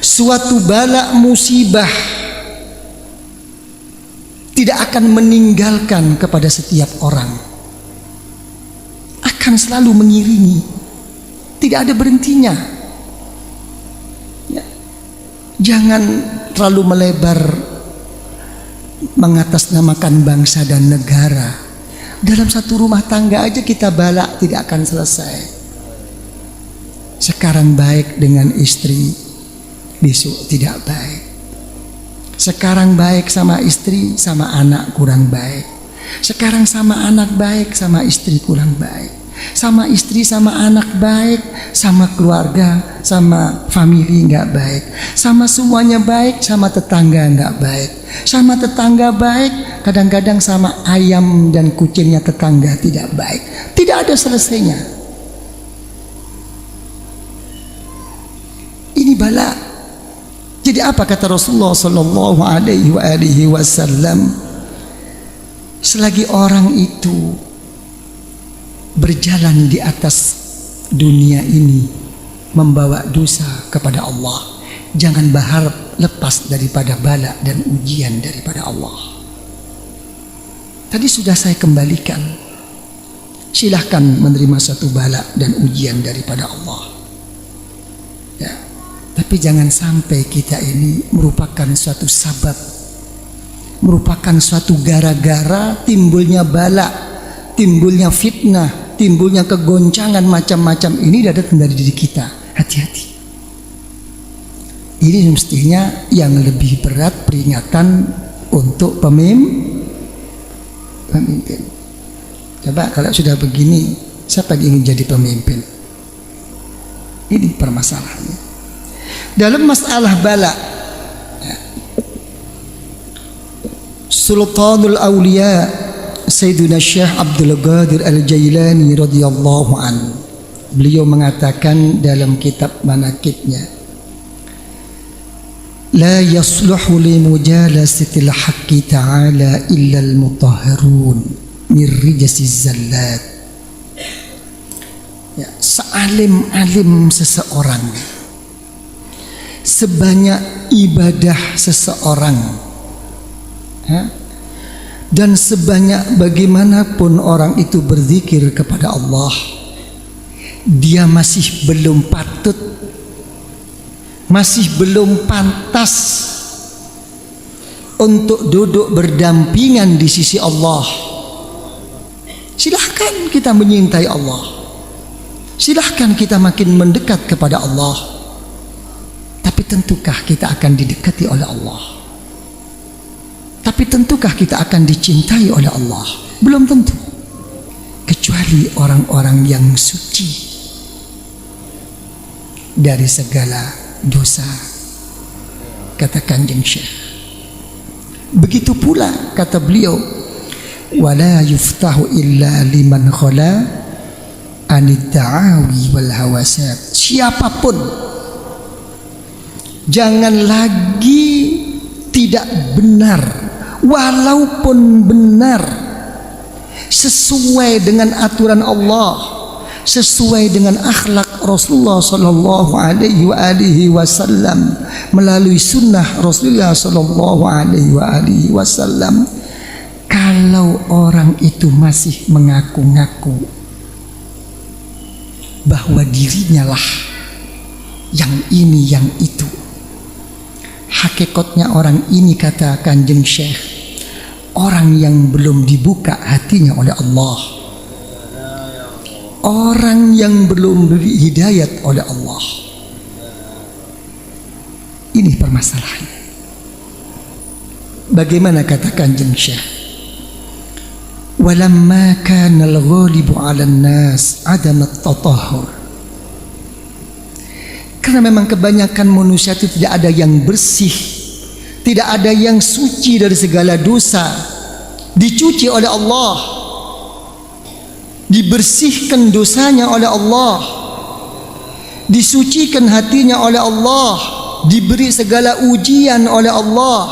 suatu bala musibah tidak akan meninggalkan kepada setiap orang, akan selalu mengiringi, tidak ada berhentinya. Ya. Jangan terlalu melebar mengatasnamakan bangsa dan negara. Dalam satu rumah tangga aja kita bala tidak akan selesai. Sekarang baik dengan istri, besok tidak baik. Sekarang baik sama istri, sama anak kurang baik. Sekarang sama anak baik, sama istri kurang baik. Sama istri, sama anak baik, sama keluarga, sama family nggak baik. Sama semuanya baik, sama tetangga nggak baik. Sama tetangga baik, kadang-kadang sama ayam dan kucingnya tetangga tidak baik. Tidak ada selesainya. Ini bala. Jadi apa kata Rasulullah sallallahu alaihi wasallam? Selagi orang itu berjalan di atas dunia ini membawa dosa kepada Allah, jangan berharap lepas daripada bala dan ujian daripada Allah. Tadi sudah saya kembalikan, silahkan menerima satu bala dan ujian daripada Allah, ya. Tapi jangan sampai kita ini merupakan suatu sabab, merupakan suatu gara-gara timbulnya bala, timbulnya fitnah, timbulnya kegoncangan macam-macam. Ini datang dari diri kita. Hati-hati. Ini mestinya yang lebih berat peringatan untuk pemimpin. Coba kalau sudah begini, siapa yang ingin jadi pemimpin? Ini permasalahannya. Dalam masalah bala, Sultanul Aulia Sayyidina Syekh Abdul Qadir Al-Jailani radhiyallahu an, beliau mengatakan dalam kitab manaqibnya, la yasluhu li mujalasatil haqqi ta'ala illa al-mutahharun min rijasiz zallat. Ya, sealim-alim seseorang, sebanyak ibadah seseorang, ya, dan sebanyak bagaimanapun orang itu berzikir kepada Allah, dia masih belum patut, masih belum pantas untuk duduk berdampingan di sisi Allah. Silahkan kita menyintai Allah, silahkan kita makin mendekat kepada Allah, tapi tentukah kita akan didekati oleh Allah? Tapi tentukah kita akan dicintai oleh Allah? Belum tentu. Kecuali orang-orang yang suci dari segala dosa, kata Kanjeng Syekh. Begitu pula kata beliau, wala yuftahu illa liman khala anid da'awi wal hawasat. Siapapun jangan lagi tidak benar, walaupun benar sesuai dengan aturan Allah, sesuai dengan akhlak Rasulullah sallallahu alaihi wasallam, melalui sunnah Rasulullah sallallahu alaihi wasallam. Kalau orang itu masih mengaku-ngaku bahwa dirinya lah yang ini yang itu, hakikatnya orang ini, kata Kanjeng Syekh, orang yang belum dibuka hatinya oleh Allah, orang yang belum diberi hidayat oleh Allah. Ini permasalahannya. Bagaimana kata Kanjeng Syekh, walamma kana al-ghalibu 'alan nas 'adam at-tatahhur. Karena memang kebanyakan manusia itu tidak ada yang bersih, tidak ada yang suci dari segala dosa, dicuci oleh Allah, dibersihkan dosanya oleh Allah, disucikan hatinya oleh Allah, diberi segala ujian oleh Allah,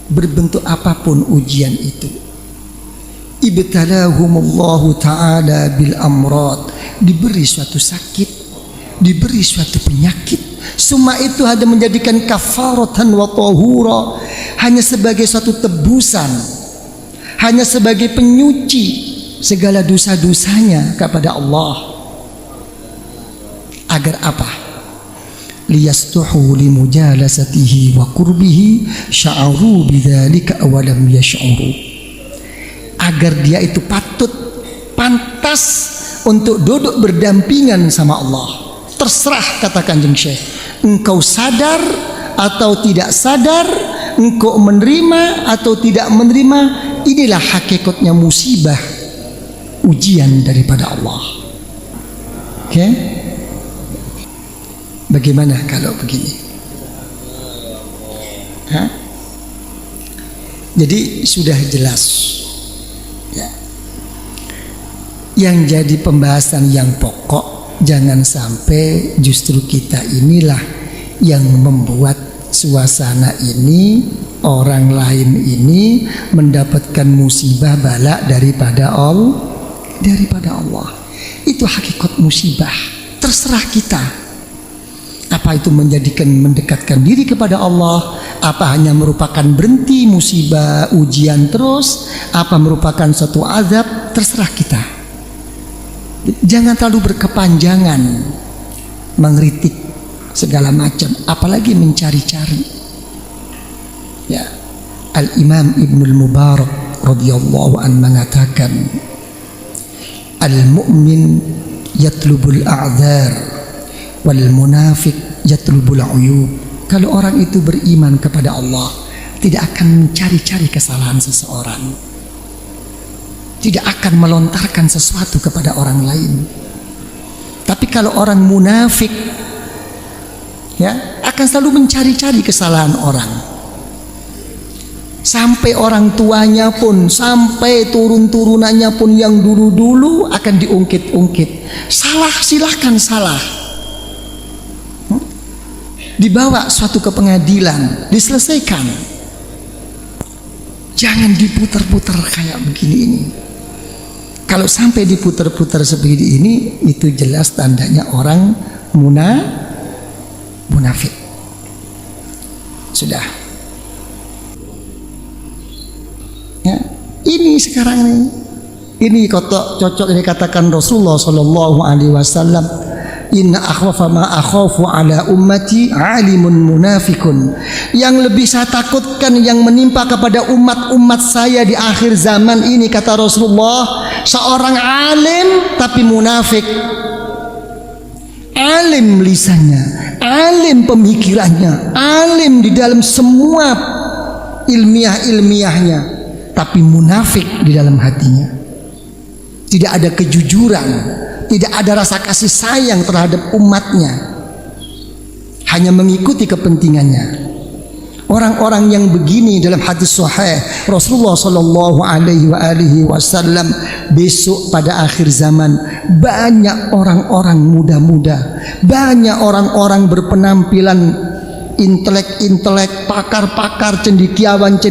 berbentuk apapun ujian itu. Ibtalahumullahu ta'ala bil amrad, diberi suatu sakit, diberi suatu penyakit. Semua itu hanya menjadikan kafaratan wa tahura, hanya sebagai suatu tebusan, hanya sebagai penyuci segala dosa-dosanya kepada Allah. Agar apa? Liyastuhu limujalasatihi wa qurbihi sya'aru bidzalika aw lam yash'uru. Agar dia itu pantas untuk duduk berdampingan sama Allah. Terserah, kata Kanjeng Syekh, engkau sadar atau tidak sadar, engkau menerima atau tidak menerima, inilah hakikatnya musibah, ujian daripada Allah. Oke? Bagaimana kalau begini? Hah? Jadi sudah jelas ya. Yang jadi pembahasan yang pokok, jangan sampai justru kita inilah yang membuat suasana ini, orang lain ini mendapatkan musibah bala daripada Allah. Itu hakikat musibah. Terserah kita. Apa itu mendekatkan diri kepada Allah? Apa hanya merupakan berhenti musibah, ujian terus? Apa merupakan suatu azab? Terserah kita. Jangan terlalu berkepanjangan mengkritik segala macam, apalagi mencari-cari. Ya, Al-Imam Ibnul Mubarak radhiyallahu an mengatakan, al-mu'min yatlubul a'dzar wal munafiq yatlubul uyub. Kalau orang itu beriman kepada Allah, tidak akan mencari-cari kesalahan seseorang, tidak akan melontarkan sesuatu kepada orang lain. Tapi kalau orang munafik, ya, akan selalu mencari-cari kesalahan orang. Sampai orang tuanya pun, sampai turun-turunannya pun yang dulu-dulu akan diungkit-ungkit. Salah, silahkan salah. Dibawa suatu ke pengadilan, diselesaikan. Jangan diputar-putar kayak begini ini. Kalau sampai diputar-putar seperti ini, itu jelas tandanya orang munafik. Sudah. Ya, ini sekarang ini cocok ini katakan Rasulullah Shallallahu Alaihi Wasallam. Inna akhwafa ma akhafu ala ummati alimun munafikun. Yang lebih saya takutkan yang menimpa kepada umat saya di akhir zaman ini, kata Rasulullah, seorang alim tapi munafik. Alim lisannya, alim pemikirannya, alim di dalam semua ilmiahnya, tapi munafik di dalam hatinya. Tidak ada kejujuran, tidak ada rasa kasih sayang terhadap umatnya, hanya mengikuti kepentingannya. Orang-orang yang begini dalam hadis sahih Rasulullah Shallallahu Alaihi Wasallam, besok pada akhir zaman banyak orang-orang muda-muda, banyak orang-orang berpenampilan intelek, pakar-pakar, cendekiawan,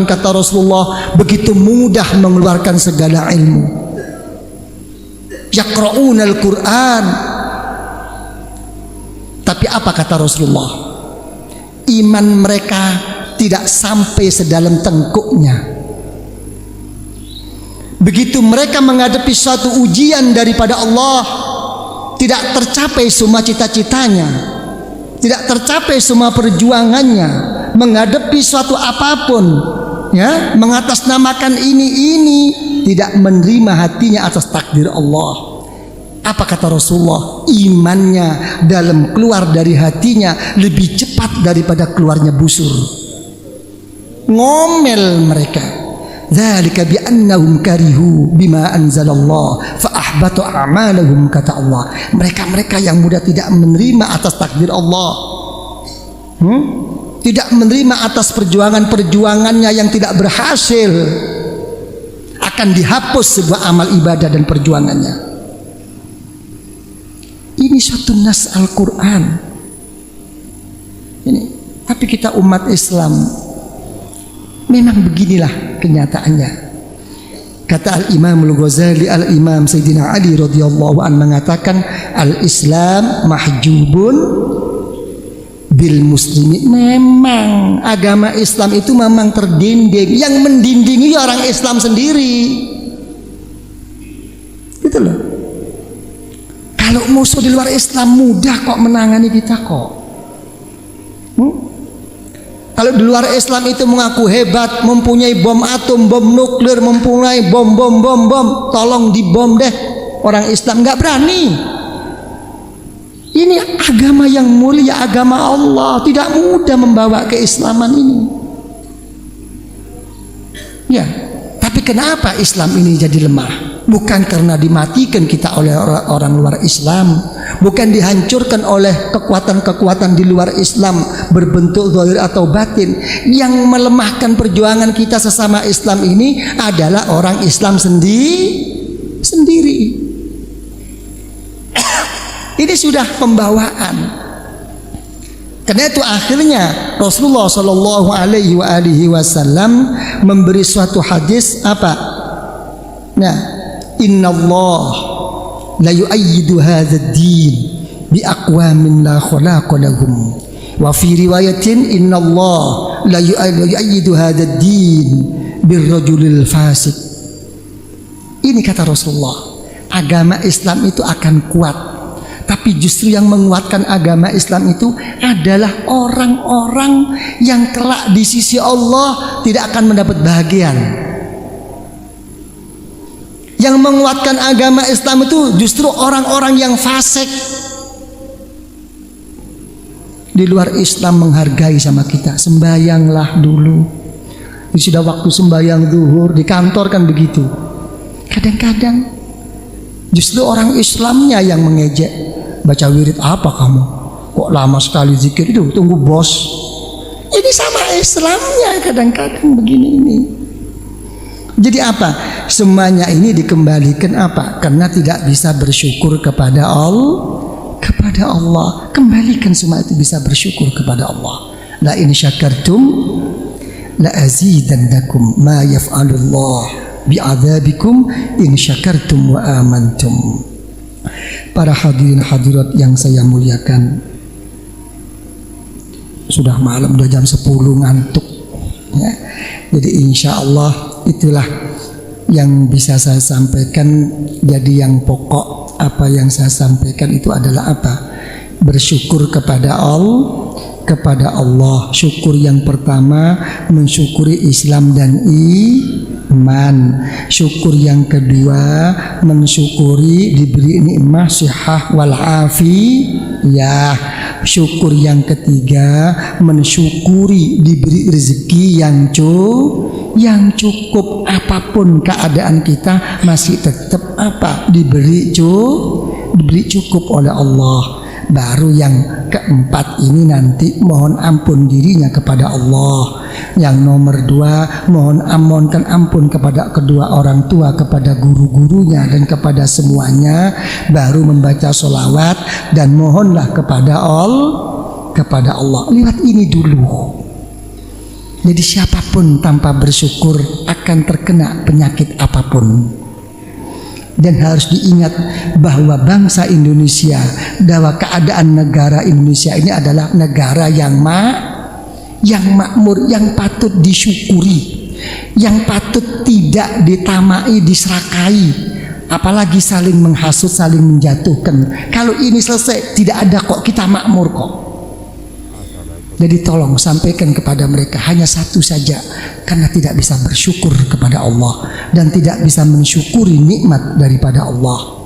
kata Rasulullah, begitu mudah mengeluarkan segala ilmu. Yaqra'unal Qur'an. Tapi apa kata Rasulullah? Iman mereka tidak sampai sedalam tengkuknya. Begitu mereka menghadapi suatu ujian daripada Allah, tidak tercapai semua cita-citanya, tidak tercapai semua perjuangannya, menghadapi suatu apapun, ya, mengatasnamakan ini, tidak menerima hatinya atas takdir Allah. Apa kata Rasulullah? Imannya dalam keluar dari hatinya lebih cepat daripada keluarnya busur. Ngomel mereka. Dzalika bi annahum karihu bima anzalallah fa ahbata a'malahum, kata Allah. Mereka yang mudah tidak menerima atas takdir Allah. Tidak menerima atas perjuangannya yang tidak berhasil, akan dihapus sebuah amal ibadah dan perjuangannya. Ini suatu nas Al-Quran ini. Tapi kita umat Islam memang beginilah kenyataannya. Kata Al-Imam Al-Ghazali, Al-Imam Sayyidina Ali radhiyallahu an mengatakan, Al-Islam mahjubun bil muslimin. Memang agama Islam itu memang terdinding. Yang mendindingi orang Islam sendiri. Gitu loh. Kalau musuh di luar Islam mudah kok menangani kita kok. Kalau di luar Islam itu mengaku hebat, mempunyai bom atom, bom nuklir, mempunyai bom, tolong dibom deh. Orang Islam nggak berani. Ini agama yang mulia, agama Allah, tidak mudah membawa keislaman ini. Ya, tapi kenapa Islam ini jadi lemah? Bukan karena dimatikan kita oleh orang luar Islam, bukan dihancurkan oleh kekuatan-kekuatan di luar Islam berbentuk zahir atau batin. Yang melemahkan perjuangan kita sesama Islam ini adalah orang Islam sendiri. Ini sudah pembawaan. Karena itu akhirnya Rasulullah Shallallahu Alaihi Wasallam memberi suatu hadis apa? Nah, Inna Allah la yu'ayyidu hadzal din bi aqwamin la khalaqa lahum. Wa fi riwayatin Inna Allah la yu'ayyidu hadzal din bir rajulil fasik. Ini kata Rasulullah, agama Islam itu akan kuat. Tapi justru yang menguatkan agama Islam itu adalah orang-orang yang kelak di sisi Allah tidak akan mendapat bahagian. Yang menguatkan agama Islam itu justru orang-orang yang fasik. Di luar Islam menghargai sama kita, sembayanglah dulu. Sudah waktu sembayang zuhur, di kantor kan begitu. Kadang-kadang justru orang Islamnya yang mengejek. Baca wirid apa kamu? Kok lama sekali zikir itu? Tunggu bos. Ini sama Islamnya kadang-kadang begini ini. Jadi apa? Semuanya ini dikembalikan apa? Karena tidak bisa bersyukur kepada Allah. Kembalikan semua itu bisa bersyukur kepada Allah. La in syakartum la azidannakum ma yaf'alullah bi'adzabikum in syakartum wa amantum. Para hadirin hadirat yang saya muliakan, sudah malam, udah jam 10, ngantuk ya. Jadi insya Allah itulah yang bisa saya sampaikan. Jadi yang pokok apa yang saya sampaikan itu adalah apa? Bersyukur kepada Allah. Syukur yang pertama mensyukuri Islam dan iman. Syukur yang kedua mensyukuri diberi nikmat sihah wal afiyah. Syukur yang ketiga mensyukuri diberi rezeki yang cukup. Apapun keadaan kita masih tetap apa? Diberi cukup oleh Allah. Baru yang keempat ini nanti mohon ampun dirinya kepada Allah. Yang nomor 2 mohonkan ampun kepada kedua orang tua, kepada guru-gurunya dan kepada semuanya. Baru membaca sholawat dan mohonlah kepada Allah. Lihat ini dulu. Jadi siapapun tanpa bersyukur akan terkena penyakit apapun. Dan harus diingat bahwa bangsa Indonesia, bahwa keadaan negara Indonesia ini adalah negara yang makmur, yang patut disyukuri, yang patut tidak ditamai, diserakai, apalagi saling menghasut, saling menjatuhkan. Kalau ini selesai, tidak ada kok, kita makmur kok. Jadi tolong sampaikan kepada mereka hanya satu saja, karena tidak bisa bersyukur kepada Allah dan tidak bisa mensyukuri nikmat daripada Allah.